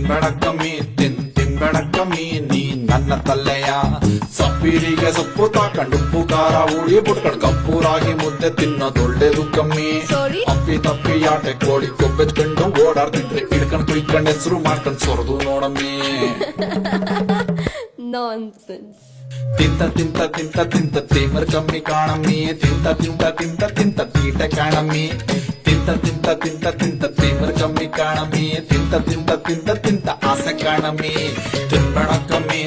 ತಿನ್ಬೇಡ ಕಮ್ಮಿ ತಿನ್ಬೇಡ ಕಮ್ಮಿ ನೀ ನನ್ನ ತಲ್ಲೆಯ ಸಪ್ಪಿರಿಗೆ ಸೊಪ್ಪು ತಾಕಂಡು ಉಪ್ಪು ಖಾರ ಹುಳಿ ಬಿಟ್ಕಂಡು ಕಪ್ಪೂರಾಗಿ ಮುದ್ದೆ ತಿನ್ನೋದೊಳ್ಳೇದು ಕಮ್ಮಿ Sorry? ಅಪ್ಪಿ ತಪ್ಪಿ ಆಟೆ ಕೋಳಿ ಕೊಬ್ಬೆಚ್ಕೊಂಡು ಓಡಾಡ್ತಿದ್ರೆ ಹಿಡ್ಕೊಂಡ್ ಕುಯ್ಕೊಂಡ್ ಹೆಸರು ಮಾಡ್ಕೊಂಡ್ ಸೊರದು ನೋಡಮ್ಮಿ Nonsense. ತಿಂತ ತಿಂತ ತಿಂತ ತಿಂತ ತೇಮರ್ ಕಮ್ಮಿ ಕಾಣಮ್ಮಿ ತಿಂತ ತಿಂತ ತಿಂತ ತಿಂತ ತೀಟ ಕಾಣಮ್ಮಿ ತಿಂತ ತಿಂತ ತಿಂತ ತಿಂತ ತೇಮರ್ ಕಮ್ಮಿ ಕಾಣಮ್ಮಿ ತಿಂತ ತಿಂತ ತಿಂತ ತಿಂತ ಆಸೆ ಕಾಣಮ್ಮಿ ತಿನ್ಬೇಡ ಕಮ್ಮಿ